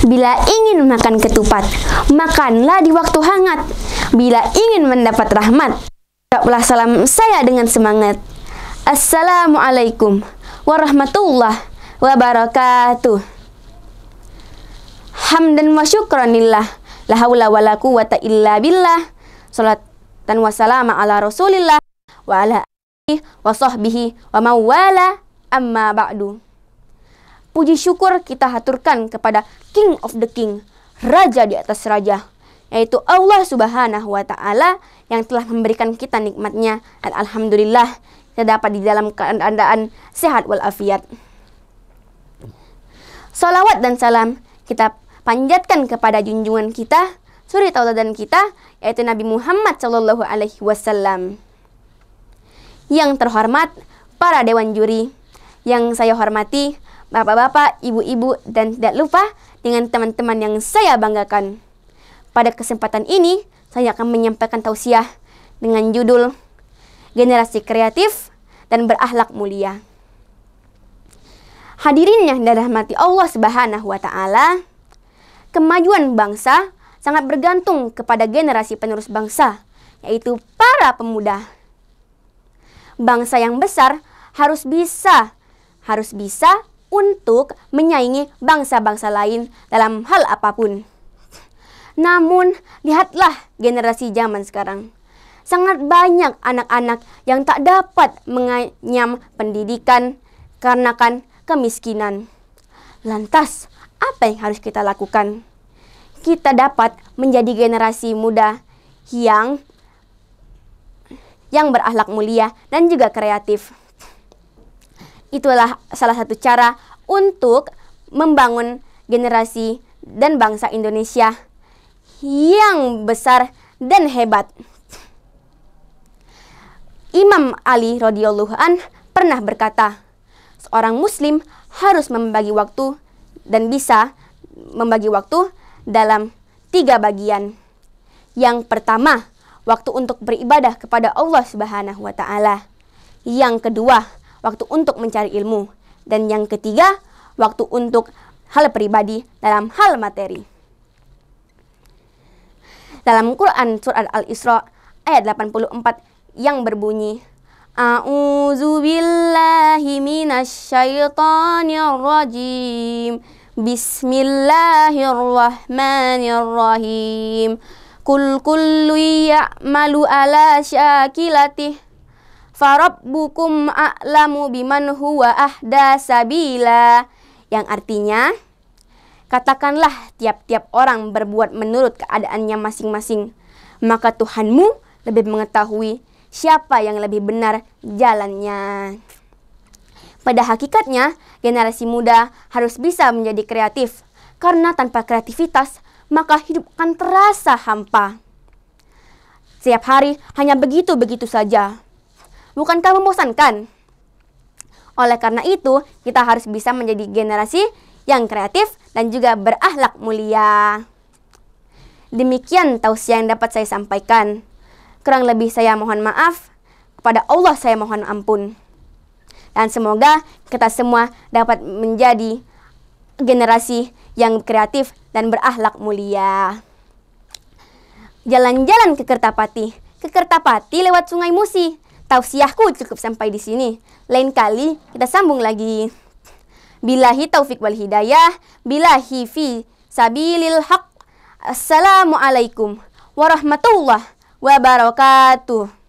Bila ingin makan ketupat, makanlah di waktu hangat. Bila ingin mendapat rahmat, jawablah salam saya dengan semangat. Assalamualaikum warahmatullahi wabarakatuh. Hamdan wa syukranillah, la haula wa la quwwata illa billah. Salatan wa salama ala rasulillah wa ala alihi wa sahbihi wa mawala, amma ba'du. Puji syukur kita haturkan kepada King of the King, Raja di atas Raja, yaitu Allah Subhanahu wa Ta'ala yang telah memberikan kita nikmatnya, dan alhamdulillah kita dapat di dalam keadaan sehat walafiat. Salawat dan salam kita panjatkan kepada junjungan kita, suri tauladan kita, yaitu Nabi Muhammad Sallallahu Alaihi Wasallam. Yang terhormat para dewan juri, yang saya hormati bapak-bapak, ibu-ibu, dan tidak lupa dengan teman-teman yang saya banggakan. Pada kesempatan ini, saya akan menyampaikan tausiah dengan judul Generasi Kreatif dan Berakhlak Mulia. Hadirin yang dirahmati Allah Subhanahu wa Ta'ala, kemajuan bangsa sangat bergantung kepada generasi penerus bangsa, yaitu para pemuda. Bangsa yang besar harus bisa untuk menyaingi bangsa-bangsa lain dalam hal apapun. Namun, lihatlah generasi zaman sekarang. Sangat banyak anak-anak yang tak dapat mengenyam pendidikan karena kemiskinan. Lantas, apa yang harus kita lakukan? Kita dapat menjadi generasi muda yang berakhlak mulia dan juga kreatif. Itulah salah satu cara untuk membangun generasi dan bangsa Indonesia yang besar dan hebat. Imam Ali radhiyallahu an pernah berkata, seorang muslim harus membagi waktu dan bisa membagi waktu dalam 3 bagian. Yang pertama, waktu untuk beribadah kepada Allah Subhanahu wa Ta'ala. Yang kedua, waktu untuk mencari ilmu. Dan yang ketiga, waktu untuk hal pribadi dalam hal materi. Dalam Quran surat Al-Isra ayat 84 yang berbunyi, A'udzu billahi minasyaitonir rajim. Bismillahirrahmanirrahim. Kullu ya'malu ala syakilatih, farabbukum a'lamu biman huwa ahda sabila. Yang artinya, katakanlah tiap-tiap orang berbuat menurut keadaannya masing-masing, maka Tuhanmu lebih mengetahui siapa yang lebih benar jalannya. Pada hakikatnya, generasi muda harus bisa menjadi kreatif, karena tanpa kreativitas, maka hidup akan terasa hampa. Setiap hari hanya begitu-begitu saja. Bukankah membosankan? Oleh karena itu, kita harus bisa menjadi generasi yang kreatif dan juga berakhlak mulia. Demikian tausiah yang dapat saya sampaikan. Kurang lebih saya mohon maaf. Kepada Allah saya mohon ampun. Dan semoga kita semua dapat menjadi generasi yang kreatif dan berakhlak mulia. Jalan-jalan ke Kertapati. Ke Kertapati lewat Sungai Musi. Tausiahku cukup sampai di sini. Lain kali kita sambung lagi. Billahi taufik wal hidayah. Billahi fi sabilil haq. Assalamualaikum warahmatullahi wabarakatuh.